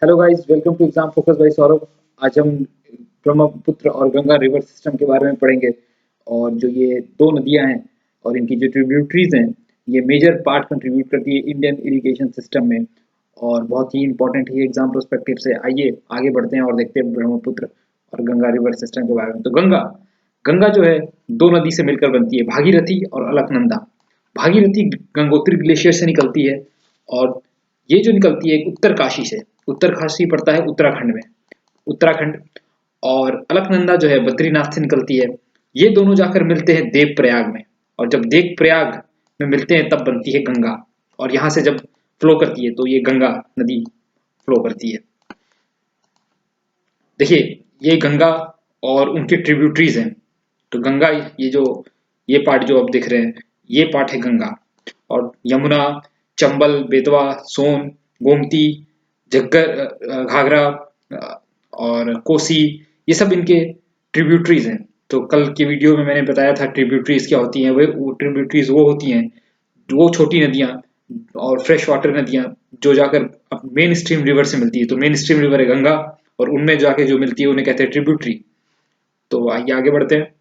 Hello guys, welcome to exam focus by Saurabh. आज हम ब्रह्मपुत्र और गंगा रिवर सिस्टम के बारे में पढ़ेंगे। और जो ये दो नदियां हैं और इनकी जो ट्रिब्यूटरीज हैं, ये मेजर पार्ट कंट्रीब्यूट करती है इंडियन इरिगेशन सिस्टम में और बहुत ही इंपॉर्टेंट है एग्जाम पर्सपेक्टिव से। आइए आगे बढ़ते हैं और देखते हैं ब्रह्मपुत्र और गंगा रिवर सिस्टम के बारे में। तो गंगा गंगा जो है दो नदी से मिलकर बनती है, भागीरथी और अलकनंदा। भागीरथी गंगोत्री ग्लेशियर से निकलती है और ये जो निकलती है उत्तरकाशी से। उत्तरकाशी पड़ता है उत्तराखंड में, उत्तराखंड। और अलकनंदा जो है बद्रीनाथ से निकलती है। ये दोनों जाकर मिलते हैं देवप्रयाग में, और जब देवप्रयाग में मिलते हैं तब बनती है गंगा। और यहाँ से जब फ्लो करती है तो ये गंगा नदी फ्लो करती है। देखिए, ये गंगा और उनके ट्रिब्यूटरीज हैं। तो गंगा, ये पार्ट जो अब दिख रहे हैं, ये पार्ट है गंगा। और यमुना, चंबल, बेतवा, सोन, गोमती, झग्गर, घाघरा और कोसी, ये सब इनके ट्रिब्यूटरीज हैं। तो कल के वीडियो में मैंने बताया था ट्रिब्यूटरीज क्या होती हैं। वो ट्रिब्यूटरीज वो होती हैं, वो छोटी नदियां और फ्रेश वाटर नदियां जो जाकर मेन स्ट्रीम रिवर से मिलती है। तो मेन स्ट्रीम रिवर है गंगा, और उनमें जाके जो मिलती है उन्हें कहते हैं ट्रिब्यूटरी। तो आइए आगे बढ़ते हैं।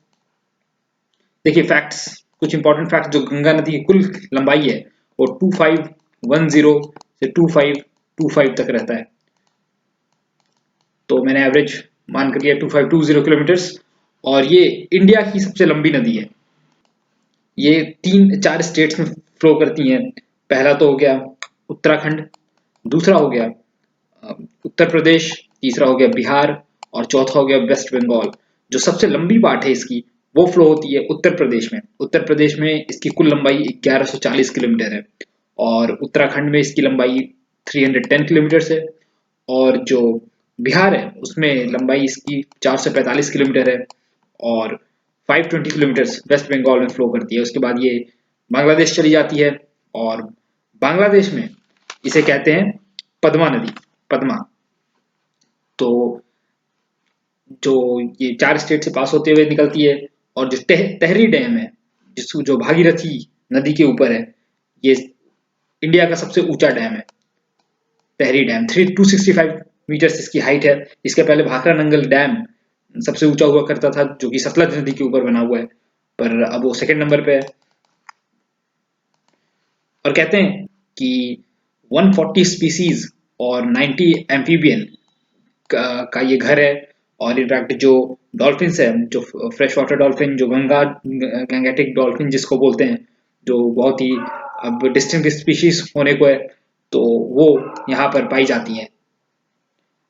देखिए फैक्ट्स, कुछ इंपॉर्टेंट फैक्ट्स। जो गंगा नदी की कुल लंबाई है वो 2510 से 2525 तक रहता है। तो मैंने एवरेज मान कर लिया 2520 किलोमीटर्स। और ये इंडिया की सबसे लंबी नदी है। ये 3-4 स्टेट्स में फ्लो करती हैं। पहला तो हो गया उत्तराखंड, दूसरा हो गया उत्तर प्रदेश, तीसरा हो गया बिहार, और चौथा हो गया वेस्ट बंगाल। जो सबसे लंबी पार्ट है इसकी, वो फ्लो होती है उत्तर प्रदेश में। उत्तर प्रदेश में इसकी कुल लंबाई 1140 किलोमीटर है, और उत्तराखंड में इसकी लंबाई 310 किलोमीटर है। और जो बिहार है उसमें लंबाई इसकी 445 किलोमीटर है, और 520 किलोमीटर वेस्ट बंगाल में फ्लो करती है। उसके बाद ये बांग्लादेश चली जाती है, और बांग्लादेश में इसे कहते हैं पद्मा नदी, पद्मा। तो जो ये 4 स्टेट से पास होते हुए निकलती है। और जो तहरी डैम है, जो भागीरथी नदी के ऊपर है, ये इंडिया का सबसे ऊंचा डैम है। तहरी डैम 265 मीटर इसकी हाइट है। इसके पहले भाखरा नंगल डैम सबसे ऊंचा हुआ करता था, जो कि सतलज नदी के ऊपर बना हुआ है, पर अब वो सेकंड नंबर पे है। और कहते हैं कि 140 स्पीसीज और 90 एम्फीबियन का ये घर है। और इनफैक्ट जो डॉल्फिन है, जो फ्रेश वाटर डॉल्फिन, जो गंगेटिक डॉल्फिन जिसको बोलते हैं, जो बहुत ही अब डिस्टिंक्ट स्पीशीज होने को है, तो वो यहाँ पर पाई जाती हैं।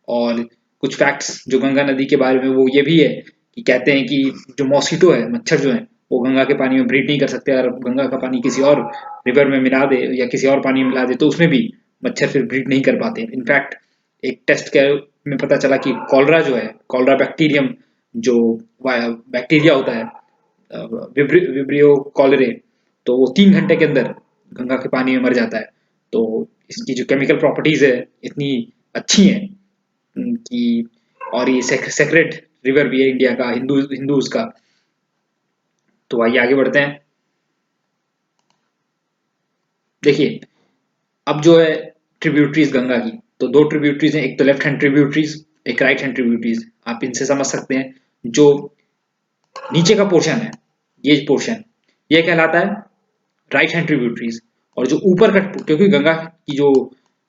और कुछ फैक्ट्स जो गंगा नदी के बारे में, वो ये भी है कि कहते हैं कि जो मॉस्किटो है, मच्छर जो है, वो गंगा के पानी में ब्रीड नहीं कर सकते। अगर गंगा का पानी किसी और रिवर में मिला दे या किसी और पानी में मिला दे तो उसमें भी मच्छर फिर ब्रीड नहीं कर पाते। इनफैक्ट एक टेस्ट के में पता चला कि कॉलरा जो है, कॉलरा बैक्टीरियम, जो बैक्टीरिया होता है, विब्रियो कॉलरे, तो वो 3 घंटे के अंदर गंगा के पानी में मर जाता है। तो इसकी जो केमिकल प्रॉपर्टीज है इतनी अच्छी हैं कि, और ये सेक्रेड रिवर भी है इंडिया का, हिंदूज का। तो आइए आगे बढ़ते हैं। देखिए, अब जो है ट्रिब्यूटरीज गंगा की, तो दो ट्रिब्यूटरीज हैं, एक तो लेफ्ट हैंड ट्रिब्यूटरीज, एक राइट हैंड ट्रिब्यूटरीज। आप इनसे समझ सकते हैं, जो नीचे का पोर्शन है, ये पोर्शन, ये कहलाता है राइट हैंड ट्रिब्यूटरीज। और जो ऊपर का, क्योंकि गंगा की जो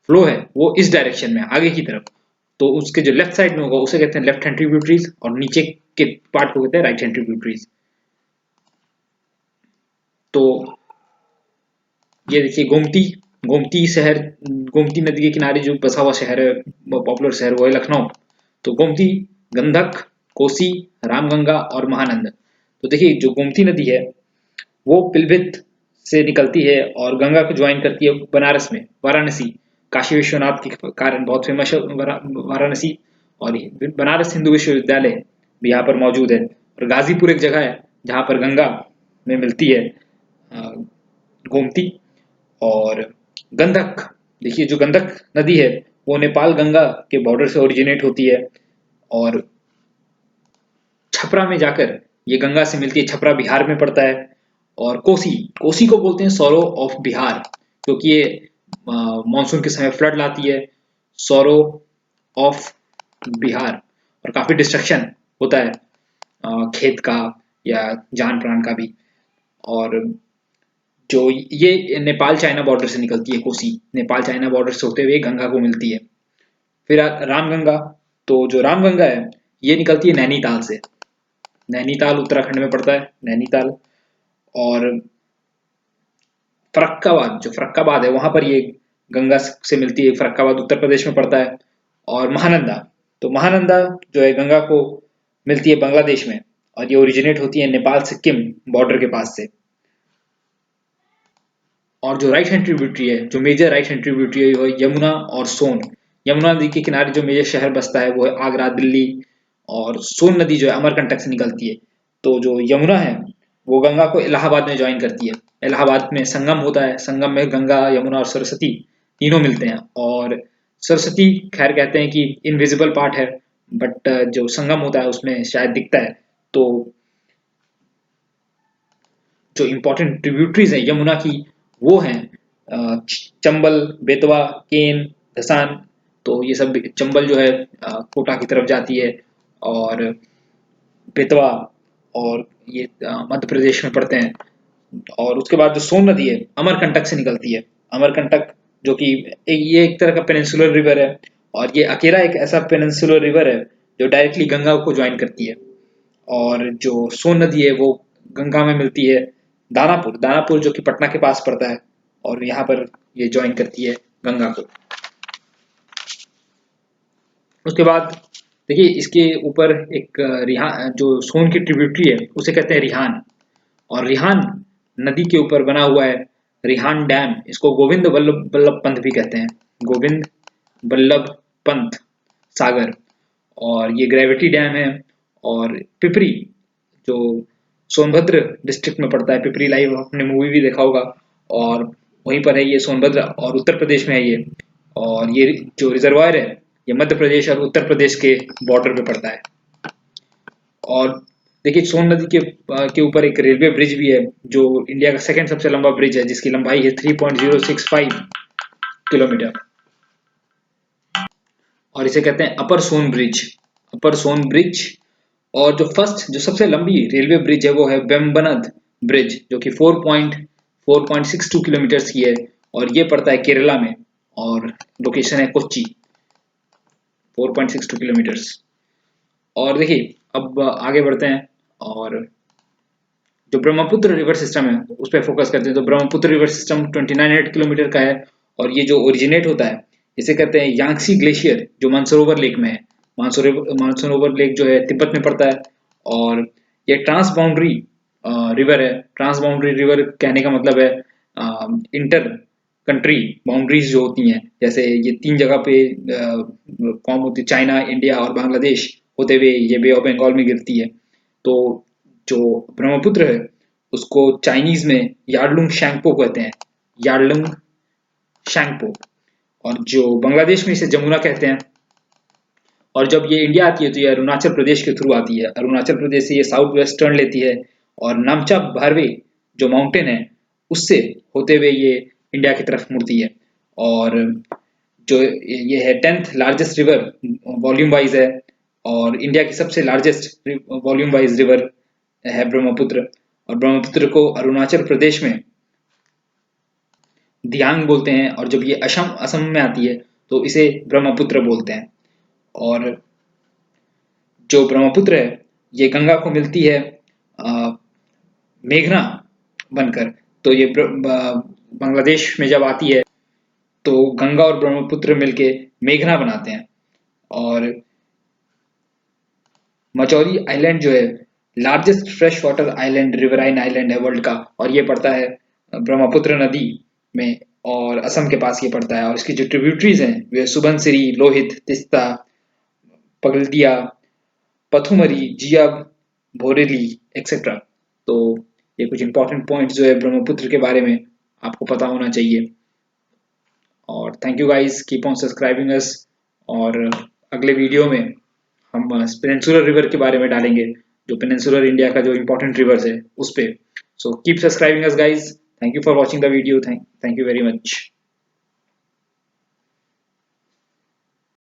फ्लो है वो इस डायरेक्शन में आगे की तरफ, तो उसके जो लेफ्ट साइड में होगा उसे कहते हैं लेफ्ट हैंड ट्रिब्यूटरीज, और नीचे के पार्ट को कहते हैं राइट हैंड ट्रिब्यूटरीज। तो ये देखिए गोमती, गोमती शहर, गोमती नदी के किनारे जो बसा हुआ शहर है, पॉपुलर शहर, वो है लखनऊ। तो गोमती, गंधक, कोसी, रामगंगा और महानंदा। तो देखिए जो गोमती नदी है वो पिलभित से निकलती है और गंगा को ज्वाइन करती है बनारस में, वाराणसी। काशी विश्वनाथ के कारण बहुत फेमस है वाराणसी। और बनारस हिंदू विश्वविद्यालय भी यहाँ पर मौजूद है। और गाजीपुर एक जगह है जहाँ पर गंगा में मिलती है गोमती। और गंधक, देखिए जो गंधक नदी है वो नेपाल गंगा के बॉर्डर से ओरिजिनेट होती है, और छपरा में जाकर ये गंगा से मिलती है। छपरा बिहार में पड़ता है। और कोसी, कोसी को बोलते हैं सौरो ऑफ बिहार, क्योंकि ये मानसून के समय फ्लड लाती है। सौरो ऑफ बिहार, और काफी डिस्ट्रक्शन होता है खेत का या जान प्राण का भी। और जो ये नेपाल चाइना बॉर्डर से निकलती है, कोसी नेपाल चाइना बॉर्डर से होते हुए गंगा को मिलती है। फिर रामगंगा, तो जो रामगंगा है ये निकलती है नैनीताल से। नैनीताल उत्तराखंड में पड़ता है, नैनीताल। और फरक्काबाद, जो फरक्काबाद है वहां पर ये गंगा से मिलती है, फरक्काबाद उत्तर प्रदेश में पड़ता है। और महानंदा, तो महानंदा जो है गंगा को मिलती है बांग्लादेश में, और ये ओरिजिनेट होती है नेपाल सिक्किम बॉर्डर के पास से। और जो राइट हैंड ट्रिब्यूटरी है, जो मेजर राइट हैंड ट्रिब्यूटरी है, वो है यमुना और सोन। यमुना नदी के किनारे जो मेजर शहर बसता है वो है आगरा, दिल्ली। और सोन नदी जो है अमरकंटक से निकलती है। तो जो यमुना है वो गंगा को इलाहाबाद में ज्वाइन करती है। इलाहाबाद में संगम होता है, संगम में गंगा, यमुना और सरस्वती तीनों मिलते हैं। और सरस्वती खैर कहते हैं कि इनविजिबल पार्ट है, बट जो संगम होता है उसमें शायद दिखता है। तो जो इंपॉर्टेंट ट्रिब्यूटरीज है यमुना की वो हैं चंबल, बेतवा, केन, धसान। तो ये सब, चंबल जो है कोटा की तरफ जाती है, और बेतवा और ये मध्य प्रदेश में पड़ते हैं। और उसके बाद जो सोन नदी है अमरकंटक से निकलती है। अमरकंटक जो कि ये एक तरह का पेनिनसुलर रिवर है, और ये अकेला एक ऐसा पेनिनसुलर रिवर है जो डायरेक्टली गंगा को ज्वाइन करती है। और जो सोन नदी है वो गंगा में मिलती है दानापुर, दानापुर जो कि पटना के पास पड़ता है, और यहाँ पर ये ज्वाइन करती है गंगा को। उसके बाद देखिए इसके ऊपर एक रिहान, जो सोन की ट्रिब्यूटरी है उसे कहते हैं रिहान। और रिहान नदी के ऊपर बना हुआ है रिहान डैम। इसको गोविंद वल्लभ वल्लभ पंत भी कहते हैं, गोविंद वल्लभ पंत सागर। और ये ग्रेविटी डैम है। और पिपरी, जो सोनभद्र डिस्ट्रिक्ट में पड़ता है, पिपरी लाइव आपने मूवी भी देखा होगा, और वहीं पर है ये सोनभद्र, और उत्तर प्रदेश में है ये। और ये जो रिजर्वायर है ये मध्य प्रदेश और उत्तर प्रदेश के बॉर्डर पे पड़ता है। और देखिए सोन नदी के ऊपर एक रेलवे ब्रिज भी है, जो इंडिया का सेकंड सबसे लंबा ब्रिज है, जिसकी लंबाई है 3.065 किलोमीटर। और इसे कहते हैं अपर सोन ब्रिज, अपर सोन ब्रिज। और जो सबसे लंबी रेलवे ब्रिज है वो है वेम्बनाड ब्रिज, जो कि 4.62 किलोमीटर की है, और ये पड़ता है केरला में, और लोकेशन है कोच्चि, 4.62 किलोमीटर्स। और देखिए अब आगे बढ़ते हैं, और जो ब्रह्मपुत्र रिवर सिस्टम है उस पर फोकस करते हैं। तो ब्रह्मपुत्र रिवर सिस्टम 2900 किलोमीटर का है, और ये जो ओरिजिनेट होता है इसे कहते हैं यांगसी ग्लेशियर, जो मानसरोवर लेक में है। मानसरोवर लेक जो है तिब्बत में पड़ता है। और ये ट्रांस बाउंड्री रिवर है। ट्रांस बाउंड्री रिवर कहने का मतलब है इंटर कंट्री बाउंड्रीज जो होती हैं, जैसे ये तीन जगह पे फॉर्म होती है, चाइना, इंडिया और बांग्लादेश होते हुए ये बे ऑफ बंगाल में गिरती है। तो जो ब्रह्मपुत्र है उसको चाइनीज में यार्लुंग शैंगपो कहते हैं, यार्लुंग शैंगपो। और जो बांग्लादेश में इसे जमुना कहते हैं। और जब ये इंडिया आती है तो ये अरुणाचल प्रदेश के थ्रू आती है। अरुणाचल प्रदेश से ये साउथ वेस्ट टर्न लेती है, और नामचा भारवे जो माउंटेन है उससे होते हुए ये इंडिया की तरफ मुड़ती है। और जो ये है 10th largest river volume wise है, और इंडिया की सबसे लार्जेस्ट वॉल्यूम वाइज रिवर है ब्रह्मपुत्र। और ब्रह्मपुत्र को अरुणाचल प्रदेश में दियांग बोलते हैं, और जब ये असम में आती है तो इसे ब्रह्मपुत्र बोलते हैं। और जो ब्रह्मपुत्र है ये गंगा को मिलती है मेघना बनकर। तो ये बांग्लादेश में जब आती है तो गंगा और ब्रह्मपुत्र मिलके मेघना बनाते हैं। और मचौरी आइलैंड जो है largest fresh water island, riverine island है वर्ल्ड का, और ये पड़ता है ब्रह्मपुत्र नदी में, और असम के पास ये पड़ता है। और इसकी जो ट्रिब्यूटरीज हैं वे सुबनसिरी, लोहित, तिस्ता, पगलदिया, पथुमरी, जियाब, भोरेली एक्सेट्रा। तो ये कुछ इंपॉर्टेंट पॉइंट्स जो है ब्रह्मपुत्र के बारे में आपको पता होना चाहिए। और thank you guys, keep on subscribing us. और अगले वीडियो में हम पेनिनसुलर रिवर के बारे में डालेंगे, जो पेनिनसुलर इंडिया का जो इंपॉर्टेंट रिवर्स है उस पे। So keep subscribing us guys, thank you for watching the video, thank you very much.